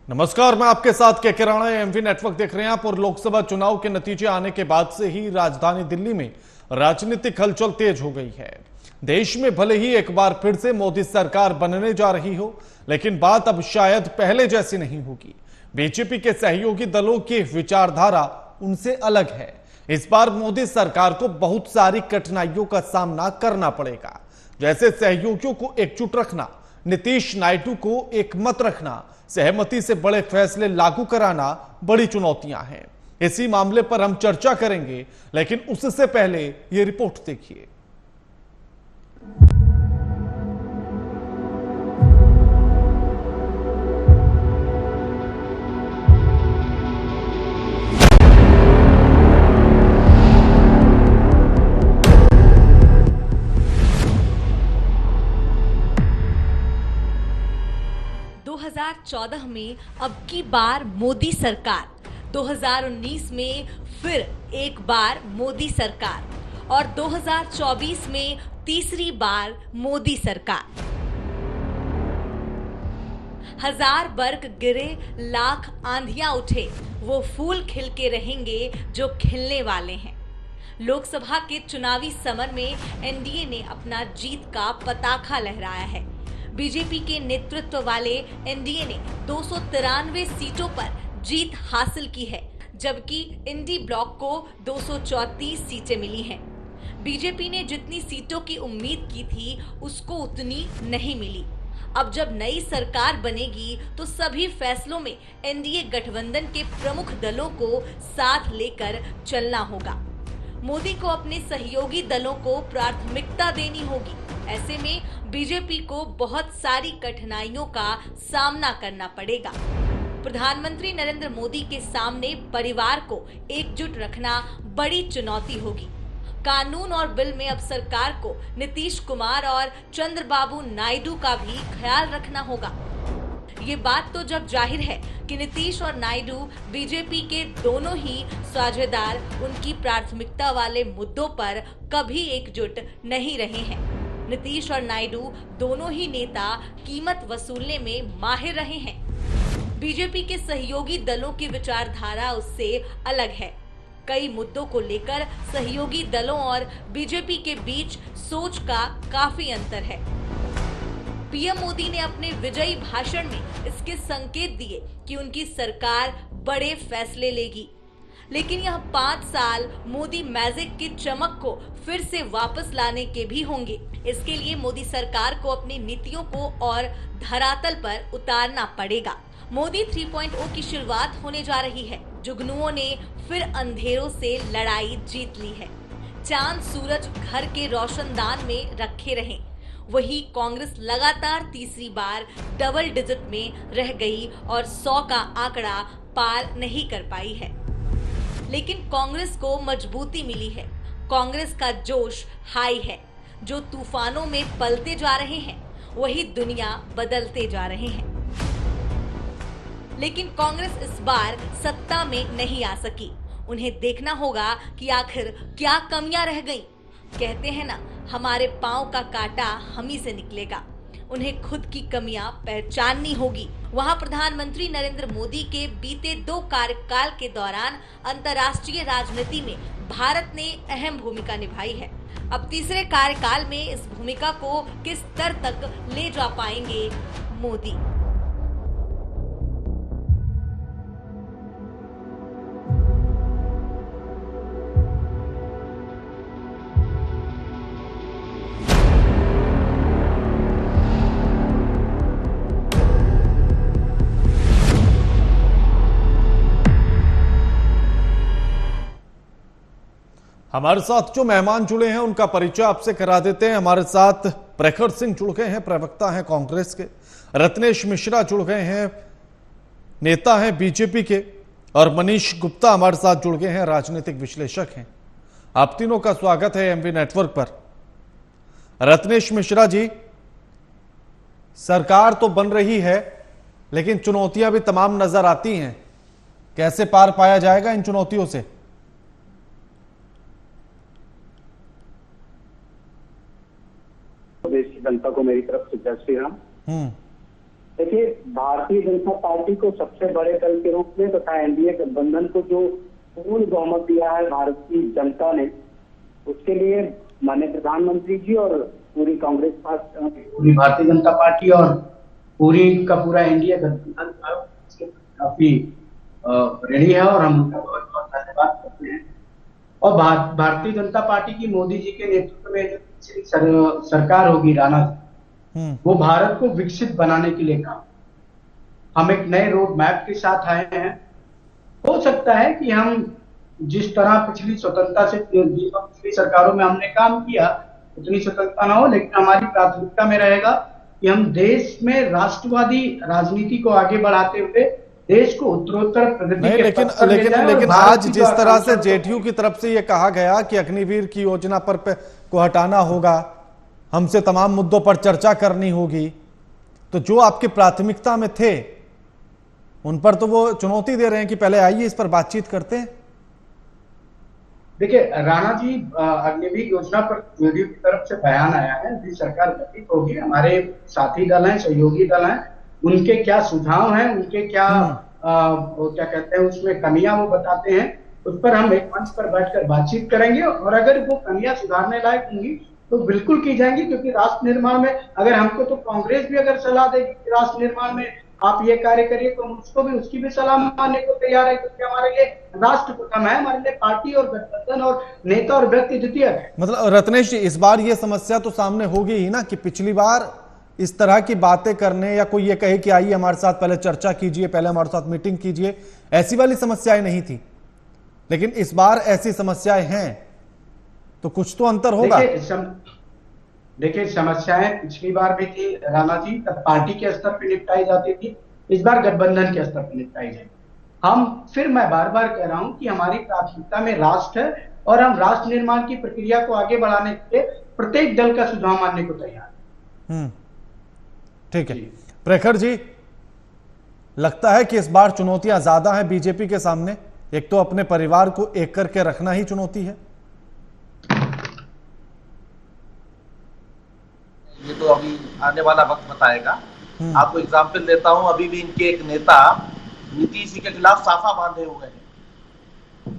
नमस्कार, मैं आपके साथ के किराना एमवी नेटवर्क देख रहे हैं आप। और लोकसभा चुनाव के नतीजे आने के बाद से ही राजधानी दिल्ली में राजनीतिक हलचल तेज हो गई है। देश में भले ही एक बार फिर से मोदी सरकार बनने जा रही हो, लेकिन बात अब शायद पहले जैसी नहीं होगी। बीजेपी के सहयोगी दलों की विचारधारा उनसे अलग है। इस बार मोदी सरकार को बहुत सारी कठिनाइयों का सामना करना पड़ेगा, जैसे सहयोगियों को एकजुट रखना, नीतीश नायडू को एकमत रखना, सहमति से बड़े फैसले लागू कराना बड़ी चुनौतियां हैं। इसी मामले पर हम चर्चा करेंगे, लेकिन उससे पहले यह रिपोर्ट देखिए। में अब की बार मोदी सरकार, 2019 में फिर एक बार मोदी सरकार और 2024 में तीसरी बार मोदी सरकार। हजार बर्ग गिरे, लाख आंधियां उठे, वो फूल खिल के रहेंगे जो खिलने वाले हैं। लोकसभा के चुनावी समर में एनडीए ने अपना जीत का पताखा लहराया है। बीजेपी के नेतृत्व वाले एनडीए ने 293 सीटों पर जीत हासिल की है, जबकि इंडी ब्लॉक को 234 सीटें मिली हैं। बीजेपी ने जितनी सीटों की उम्मीद की थी, उसको उतनी नहीं मिली। अब जब नई सरकार बनेगी तो सभी फैसलों में एनडीए गठबंधन के प्रमुख दलों को साथ लेकर चलना होगा। मोदी को अपने सहयोगी दलों को प्राथमिकता देनी होगी। ऐसे में बीजेपी को बहुत सारी कठिनाइयों का सामना करना पड़ेगा। प्रधानमंत्री नरेंद्र मोदी के सामने परिवार को एकजुट रखना बड़ी चुनौती होगी। कानून और बिल में अब सरकार को नीतीश कुमार और चंद्रबाबू नायडू का भी ख्याल रखना होगा। ये बात तो जब जाहिर है कि नीतीश और नायडू बीजेपी के दोनों ही साझेदार उनकी प्राथमिकता वाले मुद्दों पर कभी एकजुट नहीं रहे हैं। नीतीश और नायडू दोनों ही नेता कीमत वसूलने में माहिर रहे हैं। बीजेपी के सहयोगी दलों की विचारधारा उससे अलग है। कई मुद्दों को लेकर सहयोगी दलों और बीजेपी के बीच सोच का काफी अंतर है। पीएम मोदी ने अपने विजयी भाषण में इसके संकेत दिए कि उनकी सरकार बड़े फैसले लेगी, लेकिन यह 5 साल मोदी मैजिक की चमक को फिर से वापस लाने के भी होंगे। इसके लिए मोदी सरकार को अपनी नीतियों को और धरातल पर उतारना पड़ेगा। मोदी 3.0 की शुरुआत होने जा रही है। जुगनुओं ने फिर अंधेरों से लड़ाई जीत ली है। चांद सूरज घर के रोशनदान में रखे रहे। वही कांग्रेस लगातार तीसरी बार डबल डिजिट में रह गई और 100 का आंकड़ा पार नहीं कर पाई है। लेकिन कांग्रेस को मजबूती मिली है। कांग्रेस का जोश हाई है। जो तूफानों में पलते जा रहे हैं, वही दुनिया बदलते जा रहे हैं। लेकिन कांग्रेस इस बार सत्ता में नहीं आ सकी। उन्हें देखना होगा कि आखिर क्या कमियां रह गईं। कहते हैं ना, हमारे पांव का कांटा हम ही से निकलेगा। उन्हें खुद की कमियां पहचाननी होगी। वहां प्रधानमंत्री नरेंद्र मोदी के बीते 2 कार्यकाल के दौरान अंतर्राष्ट्रीय राजनीति में भारत ने अहम भूमिका निभाई है। अब तीसरे कार्यकाल में इस भूमिका को किस स्तर तक ले जा पाएंगे मोदी। हमारे साथ जो मेहमान जुड़े हैं उनका परिचय आपसे करा देते हैं। हमारे साथ प्रखर सिंह जुड़ गए हैं, प्रवक्ता हैं कांग्रेस के। रत्नेश मिश्रा जुड़ गए हैं, नेता हैं बीजेपी के। और मनीष गुप्ता हमारे साथ जुड़ गए हैं, राजनीतिक विश्लेषक हैं। आप तीनों का स्वागत है एमवी नेटवर्क पर। रत्नेश मिश्रा जी, सरकार तो बन रही है, लेकिन चुनौतियां भी तमाम नजर आती हैं। कैसे पार पाया जाएगा इन चुनौतियों से? देश की जनता को मेरी तरफ से जय श्री राम। देखिए, भारतीय जनता पार्टी को सबसे बड़े दल के रूप में तथा एनडीए गठबंधन को जो पूर्ण बहुमत दिया है भारत की जनता ने, उसके लिए माननीय प्रधानमंत्री जी और पूरी कांग्रेस पार्टी, पूरी भारतीय जनता पार्टी और पूरी का पूरा एनडीए गठबंधन काफी ऋणी है और हम उनका बहुत बहुत धन्यवाद करते हैं। और भारतीय जनता पार्टी की मोदी जी के नेतृत्व में जो सरकार होगी राणा, वो भारत को विकसित बनाने के लिए काम, हम एक नए रोड मैप के साथ आए हैं। हो सकता है कि हम जिस तरह पिछली स्वतंत्रता से पिछली सरकारों में हमने काम किया उतनी स्वतंत्रता ना हो, लेकिन हमारी प्राथमिकता में रहेगा कि हम देश में राष्ट्रवादी राजनीति को आगे बढ़ाते हुए देश को उत्तरोत्तर प्रगति नहीं, के लेकिन पथ पर ले लेकिन जाएं। लेकिन और भारत आज की जिस जो तरह से आकांक्षा जेडीयू की तरफ से यह कहा गया कि अग्निवीर की योजना पर को हटाना होगा, हमसे तमाम मुद्दों पर चर्चा करनी होगी, तो जो आपकी प्राथमिकता में थे उन पर तो वो चुनौती दे रहे हैं कि पहले आइए इस पर बातचीत करते हैं। देखिए, राणा जी, अग्निवीर योजना पर जेडीयू की तरफ से बयान आया है, यदि सरकार गठित होगी, हमारे साथी दल हैं, सहयोगी दल हैं, उनके क्या सुझाव हैं, उनके क्या वो क्या कहते हैं उसमें कमियां वो बताते हैं, उस पर हम एक मंच पर बैठकर बातचीत करेंगे और अगर वो कमियां सुधारने लायक होंगी तो बिल्कुल की जाएंगी। क्योंकि राष्ट्र निर्माण में अगर हमको तो कांग्रेस भी अगर सलाह देगी कि राष्ट्र निर्माण में आप ये कार्य करिए तो उसको भी उसकी भी सलाह मानने को तैयार है, क्योंकि हमारे लिए राष्ट्र प्रथम है, हमारे लिए पार्टी और गठबंधन और नेता और व्यक्ति द्वितीय है। मतलब रत्नेश जी, इस बार ये समस्या तो सामने होगी ही ना कि पिछली बार इस तरह की बातें करने या कोई ये कहे कि आइए हमारे साथ पहले चर्चा कीजिए, पहले हमारे साथ मीटिंग कीजिए, ऐसी वाली समस्याएं नहीं थी, लेकिन इस बार ऐसी समस्याएं हैं, तो कुछ तो अंतर होगा। देखिए, समस्याएं पिछली बार भी थी राणा जी, तब पार्टी के स्तर पर निपटाई जाती थी, इस बार गठबंधन के स्तर पर निपटाई जाएगी। मैं बार बार कह रहा हूं कि हमारी प्राथमिकता में राष्ट्र है और हम राष्ट्र निर्माण की प्रक्रिया को आगे बढ़ाने के लिए प्रत्येक दल का सुझाव मानने को तैयार है। ठीक है प्रखर जी, लगता है कि इस बार चुनौतियां ज्यादा हैं बीजेपी के सामने। एक तो अपने परिवार को एक करके रखना ही चुनौती है। ये तो अभी आने वाला वक्त बताएगा। आपको एग्जाम्पल देता हूं, अभी भी इनके एक नेता नीतीश जी के खिलाफ साफा बांधे हुए हैं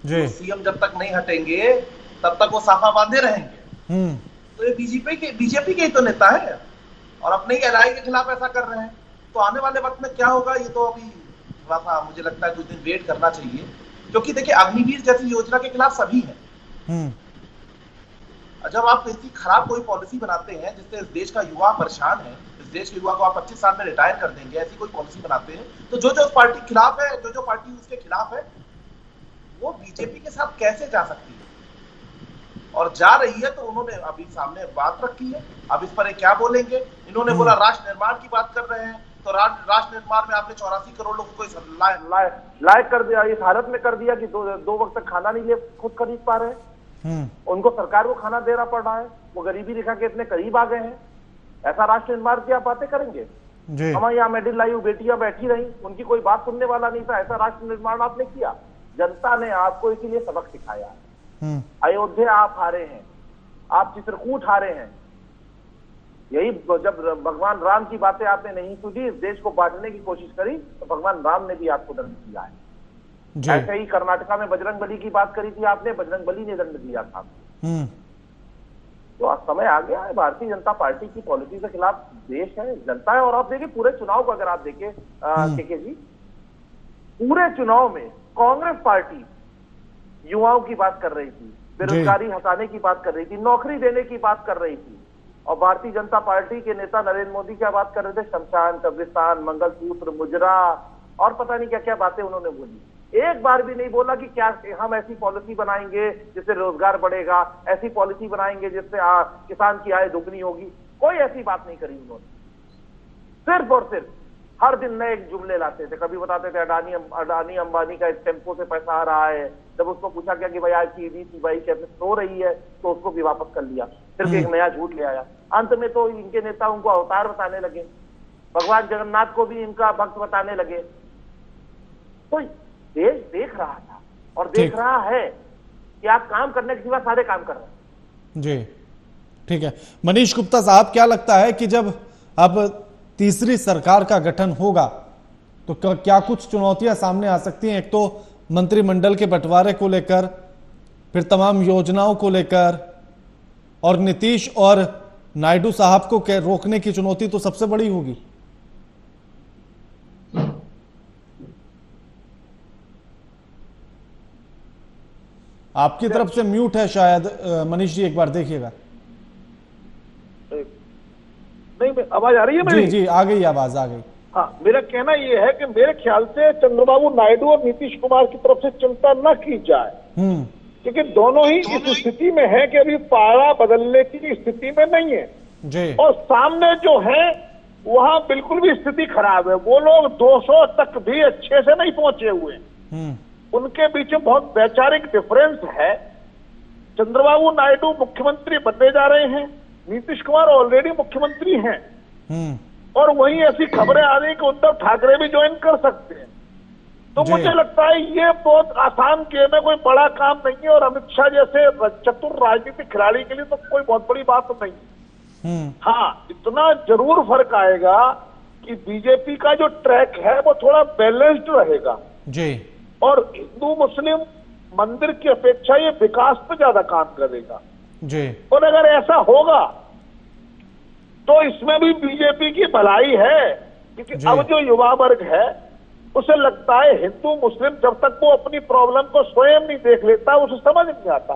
जी। तो सीएम जब तक नहीं हटेंगे तब तक वो साफा बांधे रहेंगे। तो ये बीजेपी के ही तो नेता है और अपने ही एलआई के खिलाफ ऐसा कर रहे हैं। तो आने वाले वक्त में क्या होगा ये तो अभी थोड़ा सा मुझे लगता है कुछ दिन वेट करना चाहिए, क्योंकि देखिए अग्निवीर जैसी योजना के खिलाफ सभी हैं। जब आप इतनी खराब कोई पॉलिसी बनाते हैं जिससे इस देश का युवा परेशान है, इस देश के युवा को आप 25 साल में रिटायर कर देंगे, ऐसी कोई पॉलिसी बनाते हैं, तो जो उस पार्टी के खिलाफ है, जो पार्टी उसके खिलाफ है, वो बीजेपी के साथ कैसे जा सकती है? और जा रही है तो उन्होंने अभी सामने बात रखी है, अब इस पर क्या बोलेंगे? इन्होंने बोला राष्ट्र निर्माण की बात कर रहे हैं, तो राष्ट्र निर्माण में आपने 84 करोड़ लोगों को लायक कर दिया, इस हालत में कर दिया कि दो वक्त तक खाना नहीं खुद खरीद पा रहे हैं। उनको सरकार को खाना देना पड़ रहा है, वो गरीबी रेखा के इतने करीब आ गए हैं। ऐसा राष्ट्र निर्माण की आप बातें करेंगे? हम यहाँ मेडिल लाइव बेटियां बैठी रही, उनकी कोई बात सुनने वाला नहीं था। ऐसा राष्ट्र निर्माण आपने किया, जनता ने आपको इसीलिए सबक सिखाया। अयोध्या आप हारे हैं, आप चित्रकूट हारे हैं। यही जब भगवान राम की बातें आपने नहीं सुनी, इस देश को बांटने की कोशिश करी, तो भगवान राम ने भी आपको दंड दिया है। ऐसे ही कर्नाटका में बजरंगबली की बात करी थी आपने, बजरंगबली ने दंड दिया था। तो अब समय आ गया है, भारतीय जनता पार्टी की पॉलिसी के खिलाफ देश है, जनता है। और आप देखिए पूरे चुनाव को अगर आप देखें के जी, पूरे चुनाव में कांग्रेस पार्टी युवाओं की बात कर रही थी, बेरोजगारी हटाने की बात कर रही थी, नौकरी देने की बात कर रही थी। और भारतीय जनता पार्टी के नेता नरेंद्र मोदी क्या बात कर रहे थे? शमशान, कब्रिस्तान, मंगलसूत्र, मुजरा और पता नहीं क्या क्या बातें उन्होंने बोली। एक बार भी नहीं बोला कि क्या हम ऐसी पॉलिसी बनाएंगे जिससे रोजगार बढ़ेगा, ऐसी पॉलिसी बनाएंगे जिससे किसान की आय दुगनी होगी। कोई ऐसी बात नहीं करी उन्होंने। सिर्फ और सिर्फ हर दिन नए जुमले लाते थे। कभी बताते थे अडानी अंबानी का इस टेम्पो से पैसा आ रहा है। जब उसको पूछा गया कि भाई आज की ईडी भाई कैसे सो रही है, तो उसको भी वापस कर लिया, सिर्फ एक नया झूठ ले आया। अंत में तो इनके नेता उनको अवतार बताने लगे, भगवान जगन्नाथ को भी इनका भक्त बताने लगे। तो देश देख रहा था और देख रहा है कि आप काम करने के सिवा सारे काम कर रहे हैं। जी ठीक है। मनीष गुप्ता साहब, क्या लगता है कि जब अब तीसरी सरकार का गठन होगा तो क्या कुछ चुनौतियां सामने आ सकती हैं? एक तो मंत्रिमंडल के बंटवारे को लेकर, फिर तमाम योजनाओं को लेकर, और नीतीश और नायडू साहब को रोकने की चुनौती तो सबसे बड़ी होगी। आपकी तरफ से म्यूट है शायद, मनीष जी एक बार देखिएगा। नहीं, आवाज आ रही है मेरी? जी जी, आ गई आवाज, आ गई। हाँ, मेरा कहना यह है कि मेरे ख्याल से चंद्रबाबू नायडू और नीतीश कुमार की तरफ से चिंता न की जाए, क्योंकि दोनों ही इस स्थिति में है कि अभी पारा बदलने की स्थिति में नहीं है जी। और सामने जो है वहां बिल्कुल भी स्थिति खराब है। वो लोग 200 तक भी अच्छे से नहीं पहुंचे हुए, उनके बीच में बहुत वैचारिक डिफरेंस है। चंद्रबाबू नायडू मुख्यमंत्री बनने जा रहे हैं, नीतीश कुमार ऑलरेडी मुख्यमंत्री हैं, और वहीं ऐसी खबरें आ रही कि उद्धव ठाकरे भी ज्वाइन कर सकते हैं। तो मुझे लगता है ये बहुत आसान गेम है, कोई बड़ा काम नहीं है, और अमित शाह जैसे चतुर राजनीतिक खिलाड़ी के लिए तो कोई बहुत बड़ी बात नहीं है। हाँ, इतना जरूर फर्क आएगा कि बीजेपी का जो ट्रैक है वो थोड़ा बैलेंस्ड रहेगा जी, और हिंदू मुस्लिम मंदिर की अपेक्षा ये विकास पे ज्यादा काम करेगा जी। और अगर ऐसा होगा तो इसमें भी बीजेपी की भलाई है, क्योंकि अब जो युवा वर्ग है उसे लगता है हिंदू मुस्लिम जब तक वो अपनी प्रॉब्लम को स्वयं नहीं देख लेता उसे समझ नहीं आता।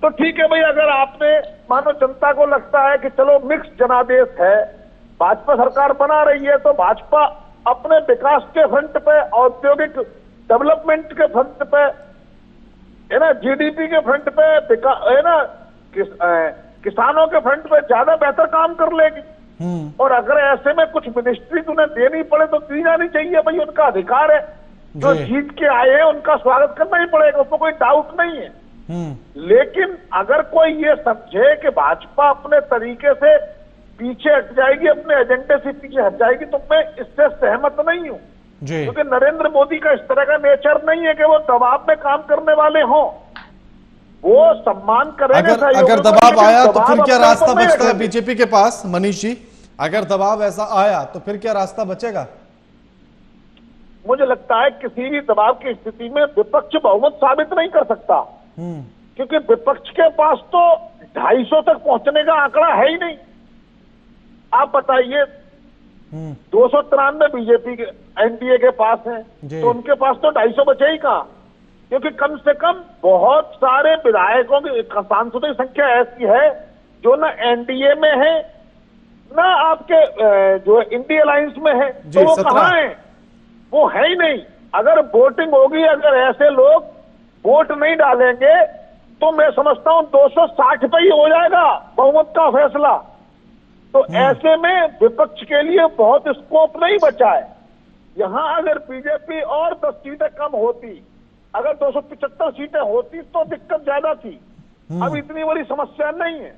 तो ठीक है भाई, अगर आपने मानो जनता को लगता है कि चलो मिक्स जनादेश है, भाजपा सरकार बना रही है, तो भाजपा अपने विकास के फ्रंट पे, औद्योगिक डेवलपमेंट के फ्रंट पे, है ना, जीडीपी के फ्रंट पे, है ना, किसानों के फ्रंट पे ज्यादा बेहतर काम कर लेगी। और अगर ऐसे में कुछ मिनिस्ट्री उन्हें देनी पड़े तो दी जानी चाहिए, भाई उनका अधिकार है, जो जीत के आए हैं उनका स्वागत करना ही पड़ेगा, उसमें कोई डाउट नहीं है। लेकिन अगर कोई ये समझे कि भाजपा अपने तरीके से पीछे हट जाएगी, अपने एजेंडे से पीछे हट जाएगी, तो मैं इससे सहमत नहीं हूं, क्योंकि नरेंद्र मोदी का इस तरह का नेचर नहीं है कि वो दबाव में काम करने वाले हों। वो सम्मान करेंगे। अगर दबाव आया तो फिर क्या रास्ता बचता है बीजेपी के पास? मनीष जी, अगर दबाव ऐसा आया तो फिर क्या रास्ता बचेगा? मुझे लगता है किसी भी दबाव की स्थिति में विपक्ष बहुमत साबित नहीं कर सकता, क्योंकि विपक्ष के पास तो 250 तक पहुंचने का आंकड़ा है ही नहीं। आप बताइए, 293 बीजेपी के एनडीए के पास है, तो उनके पास तो 250 बचे ही कहां, क्योंकि कम से कम बहुत सारे विधायकों की सांसदों की संख्या ऐसी है जो ना एनडीए में है ना आपके जो इंडिया अलायंस में है, तो वो कहां है? वो है ही नहीं। अगर वोटिंग होगी, अगर ऐसे लोग वोट नहीं डालेंगे तो मैं समझता हूं 260 पे ही हो जाएगा बहुमत का फैसला। तो ऐसे में विपक्ष के लिए बहुत स्कोप नहीं बचा है। यहां अगर बीजेपी और 10 सीटें कम होती, अगर 275 सीटें होती तो दिक्कत ज्यादा थी। अब इतनी बड़ी समस्या नहीं है,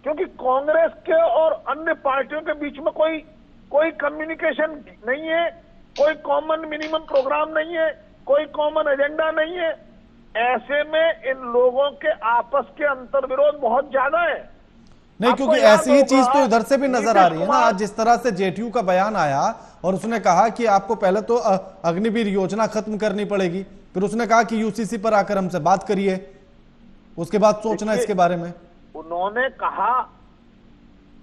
क्योंकि कांग्रेस के और अन्य पार्टियों के बीच में कोई कम्युनिकेशन नहीं है, कोई कॉमन मिनिमम प्रोग्राम नहीं है, कोई कॉमन एजेंडा नहीं है। ऐसे में इन लोगों के आपस के अंतर विरोध बहुत ज्यादा है। नहीं, क्योंकि ऐसी ही चीज तो इधर से भी नजर आ रही है ना। आज जिस तरह से जेडीयू का बयान आया और उसने कहा कि आपको पहले तो अग्निवीर योजना खत्म करनी पड़ेगी, फिर उसने कहा कि यूसीसी पर आकर हमसे बात करिए, उसके बाद सोचना इसके बारे में। उन्होंने कहा,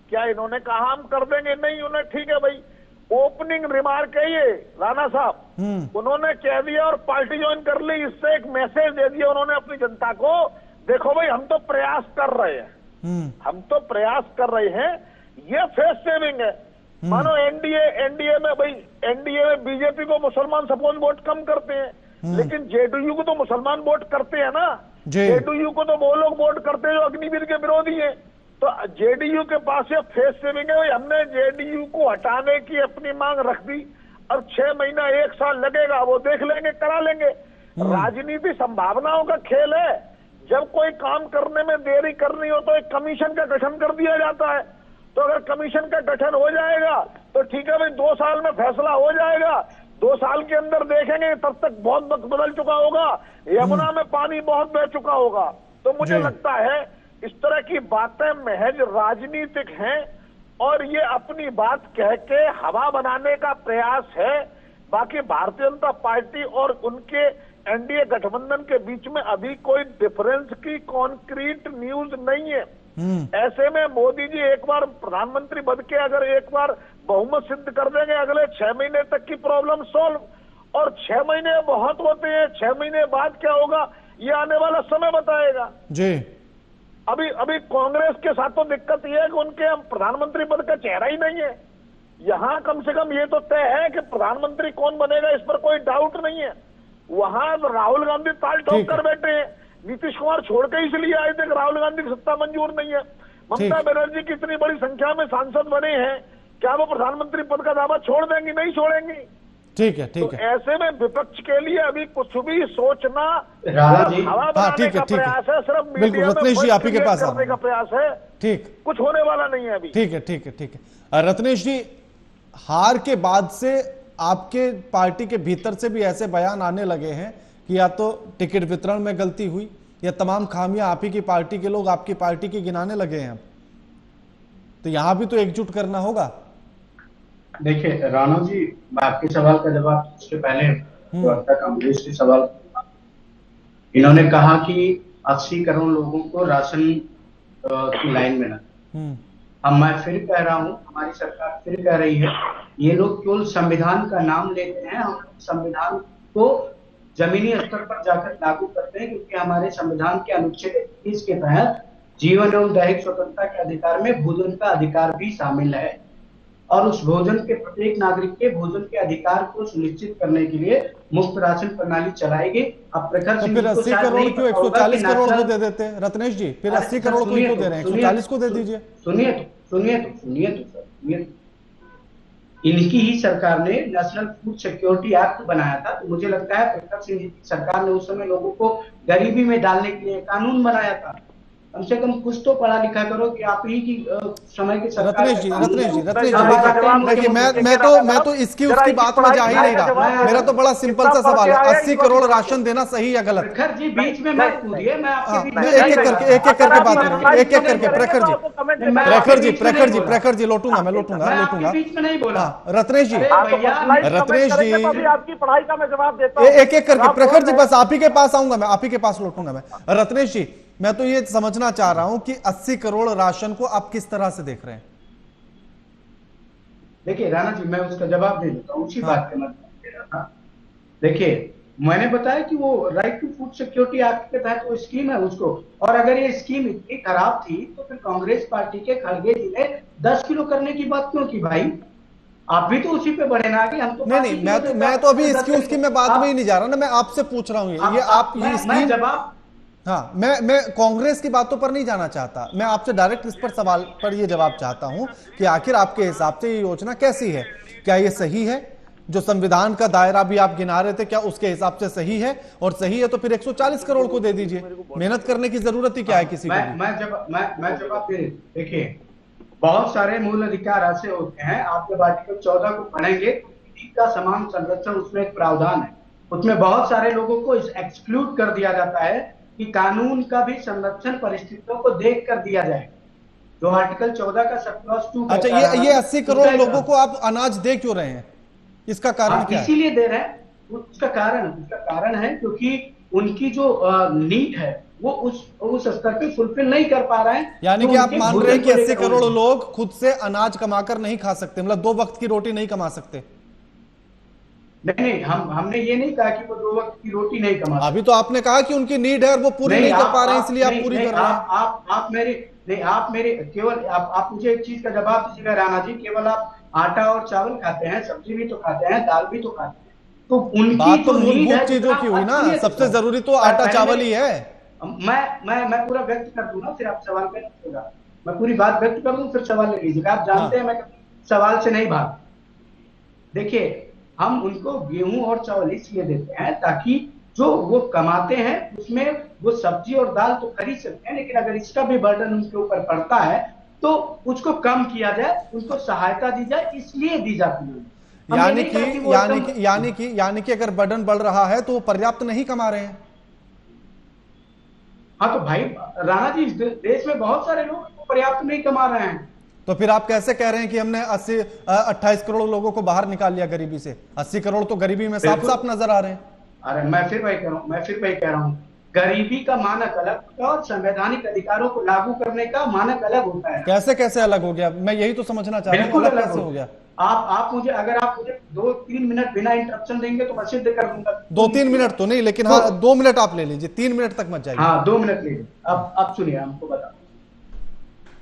क्या इन्होंने कहा हम कर देंगे? नहीं, उन्हें ठीक है भाई, ओपनिंग रिमार्क है ये राणा साहब, उन्होंने कह दिया और पार्टी ज्वाइन कर ली। इससे एक मैसेज दे दिया उन्होंने अपनी जनता को, देखो भाई हम तो प्रयास कर रहे हैं, हम तो प्रयास कर रहे हैं। ये फेस सेविंग है। मानो एनडीए में भाई, एनडीए में बीजेपी को मुसलमान सपोज वोट कम करते हैं, लेकिन जेडीयू को तो मुसलमान वोट करते हैं ना। जेडीयू को तो वो लोग वोट करते हैं जो अग्निवीर के विरोधी हैं। तो जेडीयू के पास ये फेस सेविंग है। हमने जेडीयू को हटाने की अपनी मांग रख दी, और 6 महीना 1 साल लगेगा, वो देख लेंगे, करा लेंगे। राजनीति संभावनाओं का खेल है। जब कोई काम करने में देरी करनी हो तो एक कमीशन का गठन कर दिया जाता है। तो अगर कमीशन का गठन हो जाएगा तो ठीक है भाई, 2 साल में फैसला हो जाएगा। 2 साल के अंदर देखेंगे, तब तक बहुत वक्त बदल चुका होगा, यमुना में पानी बहुत बह चुका होगा। तो मुझे लगता है इस तरह की बातें महज राजनीतिक हैं और ये अपनी बात कह के हवा बनाने का प्रयास है। बाकी भारतीय जनता पार्टी और उनके एनडीए गठबंधन के बीच में अभी कोई डिफरेंस की कॉन्क्रीट न्यूज नहीं है। ऐसे में मोदी जी एक बार प्रधानमंत्री बन के अगर एक बार बहुमत सिद्ध कर देंगे, अगले 6 महीने तक की प्रॉब्लम सॉल्व। और 6 महीने बहुत होते हैं, 6 महीने बाद क्या होगा ये आने वाला समय बताएगा जी। अभी कांग्रेस के साथ तो दिक्कत ये है कि उनके प्रधानमंत्री पद का चेहरा ही नहीं है। यहाँ कम से कम ये तो तय है कि प्रधानमंत्री कौन बनेगा, इस पर कोई डाउट नहीं है। वहां राहुल गांधी ताल ठोक कर बैठे हैं। नीतीश कुमार छोड़ के इसलिए आए थे कि राहुल गांधी की सत्ता मंजूर नहीं है। ममता बनर्जी की इतनी बड़ी संख्या में सांसद बने हैं, क्या वो प्रधानमंत्री पद का दावा छोड़ देंगी? नहीं छोड़ेंगी। ठीक है, ठीक तो है। ऐसे में विपक्ष के लिए अभी कुछ भी सोचना राणा जी, हवा बनाने का प्रयास है, सिर्फ मीडिया में रत्नेश जी आप ही के पास करने का प्रयास है। ठीक, कुछ होने वाला नहीं है अभी। ठीक है, ठीक है, ठीक है। रत्नेश जी, हार के बाद से आपके पार्टी के भीतर से भी ऐसे बयान आने लगे हैं कि या तो टिकट वितरण में गलती हुई या तमाम खामियां आप ही की पार्टी के लोग आपकी पार्टी की गिनाने लगे हैं। तो यहां भी तो एकजुट करना होगा। देखिए राणा जी, मैं आपके सवाल का जवाब उसके पहले कांग्रेस के सवाल, इन्होंने कहा कि 80 करोड़ लोगों को राशन की लाइन में लगा। अब मैं फिर कह रहा हूं, हमारी सरकार फिर कह रही है, ये लोग केवल संविधान का नाम लेते हैं, हम संविधान को जमीनी स्तर पर जाकर लागू करते हैं, क्योंकि हमारे संविधान के अनुच्छेद 21 के तहत जीवन एवं दैहिक स्वतंत्रता के अधिकार में भोजन का अधिकार भी शामिल है। और उस भोजन के प्रत्येक नागरिक के भोजन के अधिकार को सुनिश्चित करने के लिए मुफ्त राशन प्रणाली चलाएगी। अब प्रखर तो फिर 80 करोड़ क्यों 140 करोड़ को दे देते हैं रत्नेश जी? फिर 80 करोड़ को क्यों दे रहे हैं? 140 को दे दीजिए। सुनिए इनकी ही सरकार ने नेशनल फूड सिक्योरिटी एक्ट बनाया था। तो मुझे लगता है प्रताप सिंह जी की सरकार ने उस समय लोगों को गरीबी में डालने के लिए कानून बनाया था। कम से कम कुछ तो पढ़ा लिखा करो कि आप ही की समय की सरकार। रत्नेश जी देखिए, मैं तो इसकी उसकी बात में जा ही नहीं रहा। मेरा तो बड़ा सिंपल सा सवाल है, 80 करोड़ राशन देना सही या गलत? प्रखर जी बीच में मत कूदिए, मैं आपके एक एक करके बात करेंगे, एक एक करके। प्रखर जी लौटूंगा, मैं लौटूंगा बीच में नहीं बोला। रत्नेश जी आपकी पढ़ाई का मैं जवाब देता हूं। एक एक करके। प्रखर जी बस आप ही के पास आऊंगा, मैं आप ही के पास लौटूंगा मैं। रत्नेश जी, मैं तो ये समझना चाह रहा हूं कि 80 करोड़ राशन को आप किस तरह से देख रहे हैं? देखिए राणा जी, मैं उसका जवाब दे देता हूं, उसी बात का मैं दे रहा था। देखिए मैंने बताया कि वो right to food security act के तहत वो स्कीम है उसको, और अगर ये स्कीम इतनी खराब थी तो फिर कांग्रेस पार्टी के खड़गे जी ने 10 किलो करने की बात क्यों की भाई? आप भी तो उसी पे बढ़े ना कि हम तो नहीं, मैं तो अभी इसकी उसकी मैं बात में ही नहीं जा रहा ना, मैं आपसे पूछ रहा हूँ ये आप ये स्कीम। जवाब हाँ, मैं कांग्रेस की बातों पर नहीं जाना चाहता, मैं आपसे डायरेक्ट इस पर सवाल पर ये जवाब चाहता हूं कि आखिर आपके हिसाब से ये योजना कैसी है? क्या ये सही है? जो संविधान का दायरा भी आप गिना रहे थे, क्या उसके हिसाब से सही है? और सही है तो फिर 140 करोड़ को दे दीजिए। मेहनत करने की जरूरत ही क्या है किसी को? मैं जवाब दे। देखिए बहुत सारे मूल अधिकार ऐसे होते हैं, आप जब आर्टिकल 14 को पढ़ेंगे का समान संरक्षण उसमें एक प्रावधान है, उसमें बहुत सारे लोगों को एक्सक्लूड कर दिया जाता है कि कानून का भी संरक्षण परिस्थितियों को देख कर दिया जाए, जो आर्टिकल 14 का सब क्लॉज 2। अच्छा, ये 80 करोड़ लोगों को आप अनाज दे क्यों रहे हैं? इसका कारण क्या है? इसीलिए दे रहे हैं, उसका कारण है क्योंकि उनकी जो नीड है वो उस स्तर पे फुलफिल नहीं कर पा रहे हैं। यानी कि आप मान रहे हैं कि 80 करोड़ लोग खुद से अनाज कमाकर नहीं खा सकते, मतलब 2 वक्त की रोटी नहीं कमा सकते? नहीं, हमने ये नहीं कहा कि वो 2 वक्त की रोटी नहीं कमा सकते। अभी तो आपने कहा कि उनकी नीड है और वो पूरी नहीं कर पा रहे हैं, इसलिए आप पूरी कर रहे हैं। आप मेरे केवल आप मुझे एक चीज का जवाब दीजिएगा राणा जी, केवल आप आटा और चावल खाते हैं, सब्जी भी तो खाते हैं, दाल भी तो खाते हैं, तो उनकी बात तो नीड है चीजों की हुई ना, सबसे जरूरी तो आटा चावल ही है। मैं पूरा व्यक्त कर दूं ना, फिर आप सवाल कर लीजिएगा। मैं पूरी बात व्यक्त कर दूं फिर सवाल ले लीजिएगा। आप जानते हैं मैं सवाल से नहीं भाग। देखिए हम उनको गेहूं और चावल इसलिए देते हैं ताकि जो वो कमाते हैं उसमें वो सब्जी और दाल तो खरीद सकते हैं, लेकिन अगर इसका भी बर्डन उनके ऊपर पड़ता है तो उसको कम किया जाए, उनको सहायता दी जाए, इसलिए दी जाती है। यानी कि अगर बर्डन बढ़ रहा है तो वो पर्याप्त नहीं कमा रहे हैं। हाँ तो भाई राणा जी, इस देश में बहुत सारे लोग पर्याप्त नहीं कमा रहे हैं। तो फिर आप कैसे कह रहे हैं कि हमने 28 करोड़ लोगों को बाहर निकाल लिया गरीबी से? 80 करोड़ तो गरीबी में साफ साफ नजर आ रहे हैं। अरे मैं फिर वही कह रहा हूँ, गरीबी का मानक अलग होता है और संवैधानिक अधिकारों को लागू करने का मानक अलग होता है। कैसे कैसे अलग हो गया? मैं यही तो समझना चाह रहा हूँ, बिल्कुल अलग कैसे हो गया? आप मुझे, अगर आप मुझे 2-3 मिनट बिना इंटरप्शन देंगे तो मैं सिद्ध कर दूंगा। 2-3 मिनट तो नहीं, लेकिन हाँ 2 मिनट आप ले लीजिए, 3 मिनट तक मत जाइए। हाँ 2 मिनट ले लीजिए। अब सुनिए, हमको बता,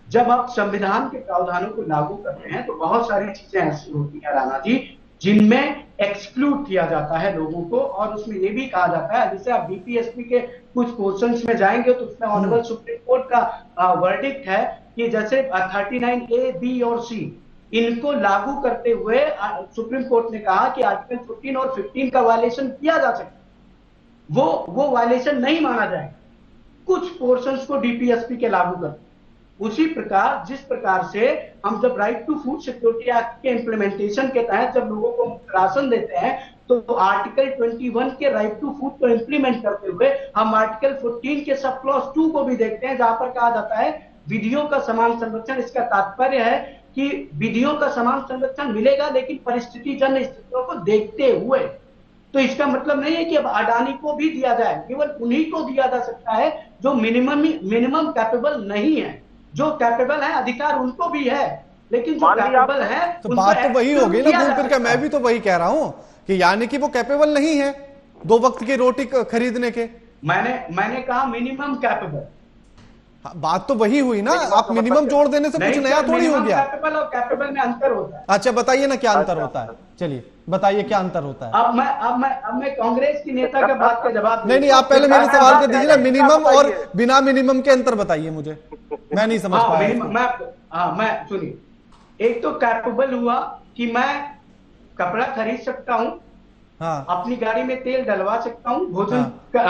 जब आप संविधान के प्रावधानों को लागू करते हैं तो बहुत सारी चीजें ऐसी होती है राणा जी, जिनमें एक्सक्लूड किया जाता है लोगों को, और उसमें ये भी कहा जाता है, जैसे आप बीपीएसपी के कुछ पोर्शंस में जाएंगे तो उसमें ऑनरेबल सुप्रीम कोर्ट का वर्डिक्ट है कि जैसे 39A, B और C इनको लागू करते हुए सुप्रीम कोर्ट ने कहा कि आर्टिकल 14 और 15 का वायलेशन किया जा सकता है, वो वायलेशन नहीं माना जाएगा कुछ पोर्शंस को डीपीएसपी के लागू करते। उसी प्रकार जिस प्रकार से हम जब right to food security act के इंप्लीमेंटेशन के तहत जब लोगों को राशन देते हैं तो आर्टिकल 21 के राइट टू फूड को इंप्लीमेंट करते हुए हम आर्टिकल 14 के सब क्लॉज 2 को भी देखते हैं, जहां पर कहा जाता है विधियों का समान संरक्षण। इसका तात्पर्य है कि विधियों का समान संरक्षण मिलेगा लेकिन परिस्थिति जन्य स्थितियों को देखते हुए। तो इसका मतलब नहीं है कि अब अडानी को भी दिया जाए, केवल उन्हीं को दिया जा सकता है जो मिनिमम कैपेबल नहीं है। जो कैपेबल है अधिकार उनको भी है, लेकिन जो कैपेबल है तो बात तो वही होगी ना घूम फिर के। मैं भी तो वही कह रहा हूं कि यानी कि वो कैपेबल नहीं है 2 वक्त की रोटी खरीदने के। मैंने कहा मिनिमम कैपेबल। बात तो वही हुई ना, आप मिनिमम जोड़ देने से कुछ नया थोड़ी हो गया। कैपेबल और कैपेबल में अंतर होता है। अच्छा बताइए ना क्या अंतर होता है, चलिए बताइए क्या अंतर होता है। अब मैं कांग्रेस की नेता का बात का जवाब नहीं, आप पहले मेरे सवाल कर दीजिए ना, मिनिमम और बिना मिनिमम के अंतर बताइए मुझे, मैं नहीं समझ पाया। मैं सुनिए, एक तो कैपेबल हुआ कि मैं कपड़ा खरीद सकता हूँ, हाँ, अपनी गाड़ी में तेल डलवा सकता हूँ, भोजन कर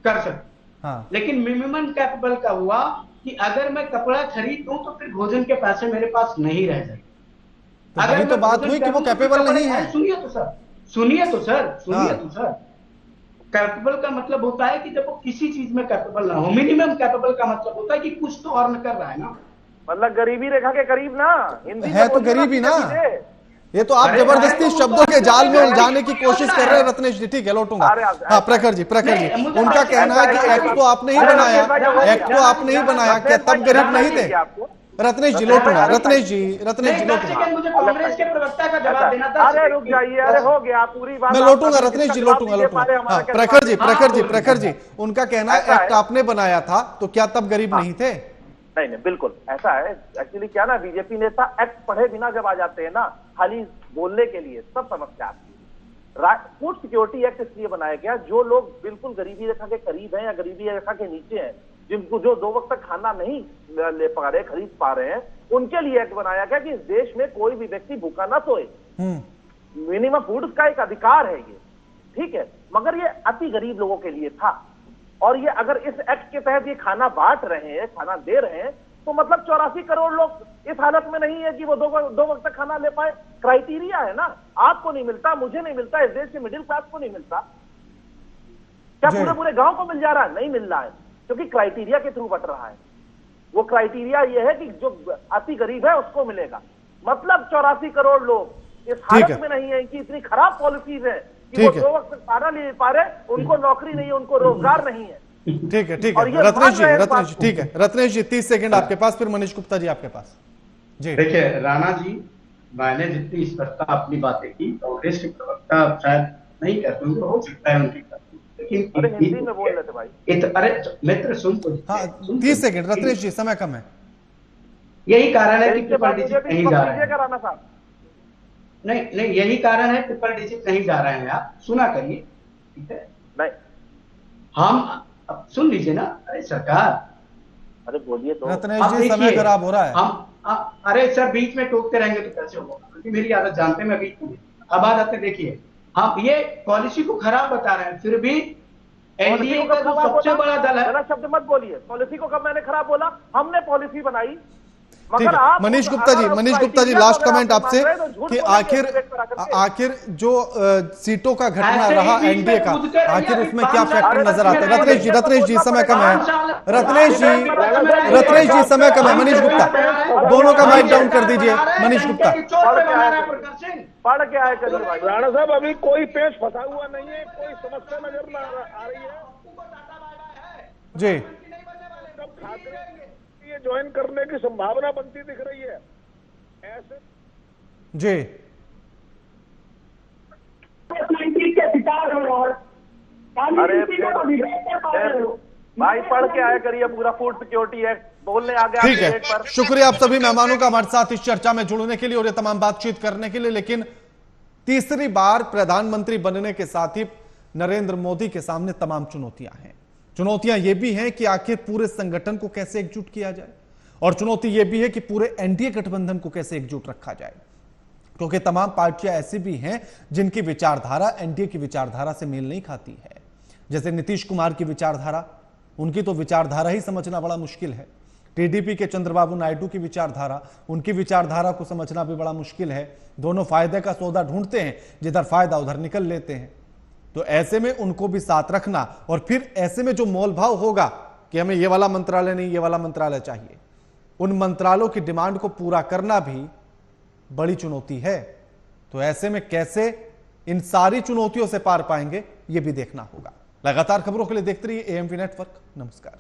सकता हूँ। हाँ। लेकिन मिनिमम कैपेबल का हुआ कि अगर मैं कपड़ा खरीद लूं तो फिर भोजन के पैसे मेरे पास नहीं रह जाए। तो अगर तो बात हुई कि वो कैपेबल नहीं है। सुनिए तो सर, कैपेबल का मतलब होता है कि जब वो किसी चीज में कैपेबल ना हो। मिनिमम कैपेबल का मतलब होता है कि कुछ तो अर्न कर रहा है ना, मतलब गरीबी रेखा के करीब ना, हिंदी है तो गरीबी ना। ये तो आप जबरदस्ती शब्दों के जाल में उलझाने की कोशिश कर रहे हैं रत्नेश जी। ठीक है, लौटूंगा। हाँ प्रखर जी, उनका कहना है कि एक्ट तो आपने ही बनाया, क्या तब गरीब नहीं थे? रत्नेश जी लौटूंगा, रत्नेश जी लौटूंगा। मुझे कांग्रेस के प्रवक्ता का जवाब देना था। अरे रुक जाइए, अरे हो गया पूरी बात। मैं लौटूंगा रत्नेश जी, लौटूंगा। प्रखर जी उनका कहना है एक्ट आपने बनाया था तो क्या तब गरीब नहीं थे? नहीं, बिल्कुल ऐसा है। एक्चुअली क्या ना, बीजेपी नेता एक्ट पढ़े बिना जब आ जाते हैं ना, खाली बोलने के लिए, सब समस्या आती है। फूड सिक्योरिटी एक्ट इसलिए बनाया गया, जो लोग बिल्कुल गरीबी रेखा के करीब हैं या गरीबी रेखा के नीचे हैं, जिनको जो 2 वक्त तक खाना नहीं ले पा रहे, खरीद पा रहे हैं, उनके लिए एक्ट बनाया गया कि इस देश में कोई भी व्यक्ति भूखा ना सोए। मिनिमम फूड का एक अधिकार है ये, ठीक है, मगर ये अति गरीब लोगों के लिए था। और ये अगर इस एक्ट के तहत ये खाना बांट रहे हैं, खाना दे रहे हैं, तो मतलब 84 करोड़ लोग इस हालत में नहीं है कि वो 2 वक्त तक खाना ले पाए। क्राइटेरिया है ना, आपको नहीं मिलता, मुझे नहीं मिलता, इस देश के मिडिल क्लास को नहीं मिलता। क्या पूरे गांव को मिल जा रहा है? नहीं मिल रहा है, क्योंकि क्राइटेरिया के थ्रू बट रहा है। वो क्राइटेरिया ये है कि जो अति गरीब है उसको मिलेगा। मतलब 84 करोड़ लोग इस हालत में नहीं है कि इतनी खराब पॉलिसीज है कि वो 2 वक्त खाना नहीं ले पा रहे, उनको नौकरी नहीं है, उनको रोजगार नहीं है। ठीक है रत्नेश जी, ठीक है रत्नेश जी 30 सेकंड आपके पास, फिर मनीष गुप्ता जी आपके पास जी। देखिए राणा जी, मैंने जितनी स्पष्टता अपनी बातें की, कांग्रेस के प्रवक्ता शायद नहीं करते होंगे, हो सकता है उनकी, लेकिन हिंदी में बोल रहे थे भाई। अरे मित्र सुन तो, 30 सेकंड रत्नेश जी, समय कम है। यही कारण है कि ट्रिपल डिजिट नहीं जा रहे हैं। राणा साहब नहीं, यही कारण है ट्रिपल डिजिट नहीं जा रहे हैं। आप सुना करिए, ठीक है? नहीं, हम अब सुन लीजिए ना। अरे सरकार, अरे बोलिए तो। रत्नेश जी समय खराब हो रहा है। अरे सर बीच में टोकते रहेंगे तो कैसे होगा? क्योंकि मेरी आदत जानते हैं, मैं बीच में। अब आदत देखिए, हम ये पॉलिसी को खराब बता रहे हैं, फिर भी एनडीए का जो सबसे बड़ा दल है। गलत शब्द मत बोलिए। पॉलिसी को कब मैंने खराब बोला? हमने पॉलिसी बनाई ठीक है मनीष गुप्ता जी लास्ट कमेंट आपसे कि आखिर जो सीटों का घटना रहा एनडीए का, आखिर उसमें क्या फैक्टर नजर आता है? रत्नेश जी समय कम है, रत्नेश जी समय कम है। मनीष गुप्ता दोनों का माइक डाउन कर दीजिए। मनीष गुप्ता पढ़ क्या है करीब भाई? राणा साहब अभी कोई पेश फंसा हुआ नहीं है, कोई समस्या नजर आ रही है जी। ये ज्वाइन करने की संभावना बनती दिख रही है ऐसे जी। अरे भाई पढ़ के आया करिए पूरा फूड सिक्योरिटी एक्ट बोलने आ गया। ठीक है, शुक्रिया आप सभी मेहमानों का हमारे साथ इस चर्चा में जुड़ने के लिए और ये तमाम बातचीत करने के लिए। लेकिन तीसरी बार प्रधानमंत्री बनने के साथ ही नरेंद्र मोदी के सामने तमाम चुनौतियां हैं। चुनौतियां यह भी हैं कि आखिर पूरे संगठन को कैसे एकजुट किया जाए, और चुनौती यह भी है कि पूरे एनडीए गठबंधन को कैसे एकजुट रखा जाए, क्योंकि तमाम पार्टियां ऐसी भी हैं जिनकी विचारधारा एनडीए की विचारधारा से मेल नहीं खाती है। जैसे नीतीश कुमार की विचारधारा, उनकी तो विचारधारा ही समझना बड़ा मुश्किल है। टीडीपी के चंद्रबाबू नायडू की विचारधारा, उनकी विचारधारा को समझना भी बड़ा मुश्किल है। दोनों फायदे का सौदा ढूंढते हैं, जिधर फायदा उधर निकल लेते हैं। तो ऐसे में उनको भी साथ रखना, और फिर ऐसे में जो मोल भाव होगा कि हमें ये वाला मंत्रालय नहीं, ये वाला मंत्रालय चाहिए, उन मंत्रालयों की डिमांड को पूरा करना भी बड़ी चुनौती है। तो ऐसे में कैसे इन सारी चुनौतियों से पार पाएंगे, ये भी देखना होगा। लगातार खबरों के लिए देखते रहिए एएमपी नेटवर्क। नमस्कार।